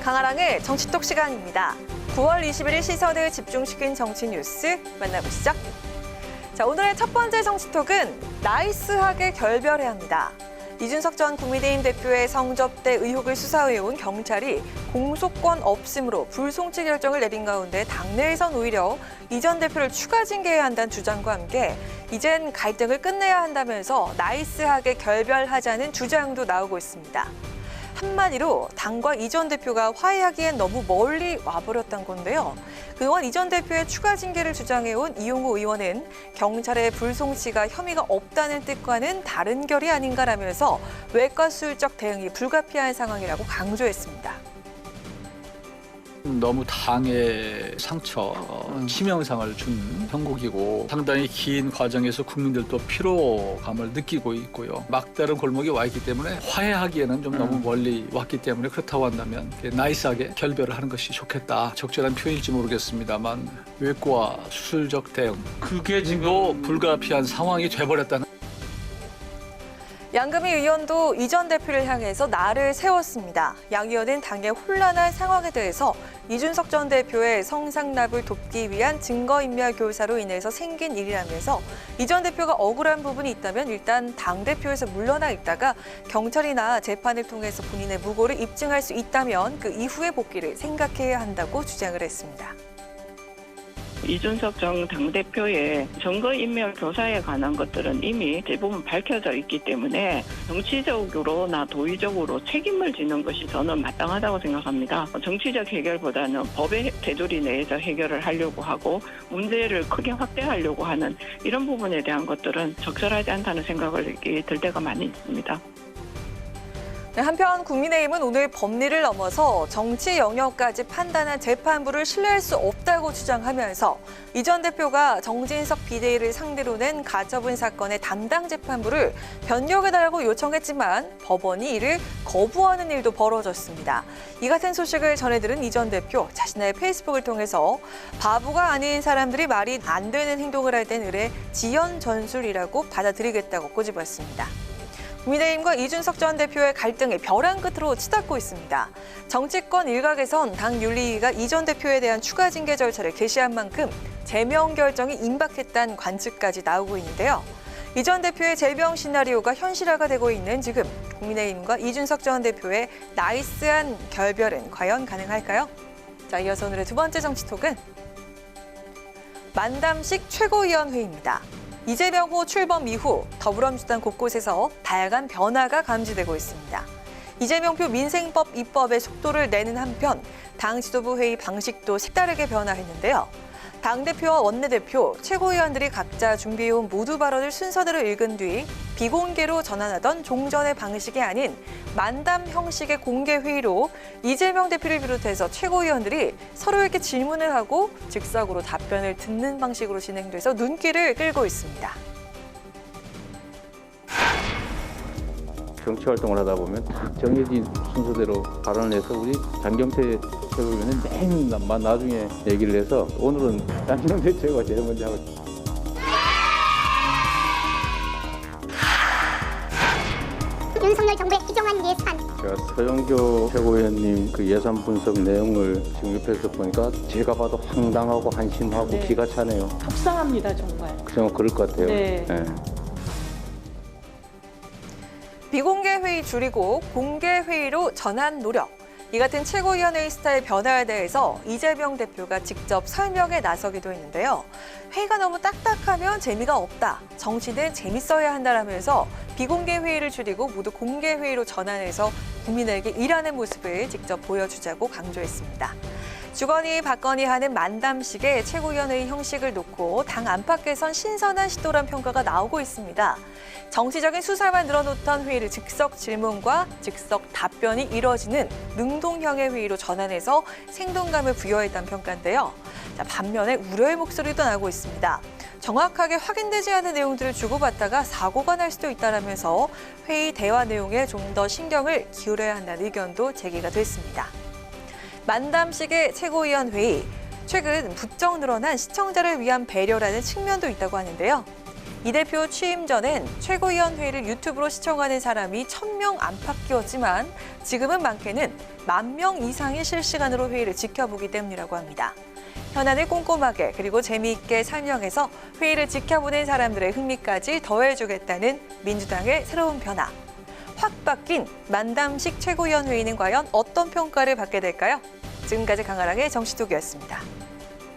강아랑의 정치톡 시간입니다. 9월 21일 시선을 집중시킨 정치 뉴스 만나보시죠. 자, 오늘의 첫 번째 정치톡은 나이스하게 결별해야 합니다. 이준석 전 국민의힘 대표의 성접대 의혹을 수사해온 경찰이 공소권 없음으로 불송치 결정을 내린 가운데 당내에선 오히려 이 전 대표를 추가 징계해야 한다는 주장과 함께 이젠 갈등을 끝내야 한다면서 나이스하게 결별하자는 주장도 나오고 있습니다. 한마디로 당과 이 전 대표가 화해하기엔 너무 멀리 와버렸던 건데요. 그동안 이 전 대표의 추가 징계를 주장해온 이용호 의원은 경찰의 불송치가 혐의가 없다는 뜻과는 다른 결이 아닌가라면서 외과수적 대응이 불가피한 상황이라고 강조했습니다. 너무 당의 상처, 치명상을 준 형국이고 상당히 긴 과정에서 국민들도 피로감을 느끼고 있고요. 막다른 골목에 와 있기 때문에 화해하기에는 좀 너무 멀리 왔기 때문에 그렇다고 한다면 나이스하게 결별을 하는 것이 좋겠다. 적절한 표현일지 모르겠습니다만 외과 수술적 대응, 그게 지금 불가피한 상황이 돼버렸다는. 양금희 의원도 이 전 대표를 향해서 날을 세웠습니다. 양 의원은 당의 혼란한 상황에 대해서 이준석 전 대표의 성상납을 돕기 위한 증거인멸 교사로 인해서 생긴 일이라면서 이 전 대표가 억울한 부분이 있다면 일단 당대표에서 물러나 있다가 경찰이나 재판을 통해서 본인의 무고를 입증할 수 있다면 그 이후의 복귀를 생각해야 한다고 주장을 했습니다. 이준석 전 당대표의 증거인멸 교사에 관한 것들은 이미 대부분 밝혀져 있기 때문에 정치적으로나 도의적으로 책임을 지는 것이 저는 마땅하다고 생각합니다. 정치적 해결보다는 법의 테두리 내에서 해결을 하려고 하고 문제를 크게 확대하려고 하는 이런 부분에 대한 것들은 적절하지 않다는 생각을 들 때가 많이 있습니다. 네, 한편 국민의힘은 오늘 법리를 넘어서 정치 영역까지 판단한 재판부를 신뢰할 수 없다고 주장하면서 이 전 대표가 정진석 비대위를 상대로 낸 가처분 사건의 담당 재판부를 변경해달라고 요청했지만 법원이 이를 거부하는 일도 벌어졌습니다. 이 같은 소식을 전해들은 이 전 대표 자신의 페이스북을 통해서 바보가 아닌 사람들이 말이 안 되는 행동을 할 땐 의뢰 지연 전술이라고 받아들이겠다고 꼬집었습니다. 국민의힘과 이준석 전 대표의 갈등이 벼랑 끝으로 치닫고 있습니다. 정치권 일각에선 당 윤리위가 이 전 대표에 대한 추가 징계 절차를 개시한 만큼 제명 결정이 임박했다는 관측까지 나오고 있는데요. 이 전 대표의 제명 시나리오가 현실화가 되고 있는 지금 국민의힘과 이준석 전 대표의 나이스한 결별은 과연 가능할까요? 자, 이어서 오늘의 두 번째 정치톡은 만담식 최고위원회의입니다. 이재명 후 출범 이후 더불어민주당 곳곳에서 다양한 변화가 감지되고 있습니다. 이재명표 민생법 입법에 속도를 내는 한편 당 지도부 회의 방식도 색다르게 변화했는데요. 당대표와 원내대표, 최고위원들이 각자 준비해온 모두 발언을 순서대로 읽은 뒤 비공개로 전환하던 종전의 방식이 아닌 만담 형식의 공개 회의로 이재명 대표를 비롯해서 최고위원들이 서로에게 질문을 하고 즉석으로 답변을 듣는 방식으로 진행돼서 눈길을 끌고 있습니다. 정치 활동을 하다 보면 정해진 순서대로 발언을 해서 우리 장경태 최고위원은 맨 나중에 얘기를 해서 오늘은 장경태 최고가 제일 먼저 하고 있습니다. 윤석열 정부의 규정한 예산. 제가 서영교 최고위원님 그 예산 분석 내용을 지금 옆에서 보니까 제가 봐도 황당하고 한심하고 네. 기가 차네요. 속상합니다, 정말. 그냥 그럴 것 같아요. 네. 네. 비공개 회의 줄이고 공개 회의로 전환 노력. 이 같은 최고위원회의 스타일 변화에 대해서 이재명 대표가 직접 설명에 나서기도 했는데요. 회의가 너무 딱딱하면 재미가 없다. 정치는 재밌어야 한다라면서 비공개 회의를 줄이고 모두 공개 회의로 전환해서 국민에게 일하는 모습을 직접 보여주자고 강조했습니다. 주거니 받거니 하는 만담식의 최고위원회의 형식을 놓고 당 안팎에선 신선한 시도란 평가가 나오고 있습니다. 정치적인 수사만 늘어놓던 회의를 즉석 질문과 즉석 답변이 이뤄지는 능동형의 회의로 전환해서 생동감을 부여했다는 평가인데요. 자, 반면에 우려의 목소리도 나오고 있습니다. 정확하게 확인되지 않은 내용들을 주고받다가 사고가 날 수도 있다라면서 회의 대화 내용에 좀 더 신경을 기울여야 한다는 의견도 제기가 됐습니다. 만담식의 최고위원 회의, 최근 부쩍 늘어난 시청자를 위한 배려라는 측면도 있다고 하는데요. 이 대표 취임 전엔 최고위원 회의를 유튜브로 시청하는 사람이 1,000명 안팎이었지만 지금은 많게는 10,000명 이상이 실시간으로 회의를 지켜보기 때문이라고 합니다. 현안을 꼼꼼하게 그리고 재미있게 설명해서 회의를 지켜보는 사람들의 흥미까지 더해주겠다는 민주당의 새로운 변화. 확 바뀐 만담식 최고위원 회의는 과연 어떤 평가를 받게 될까요? 지금까지 강아랑의 정치톡이었습니다.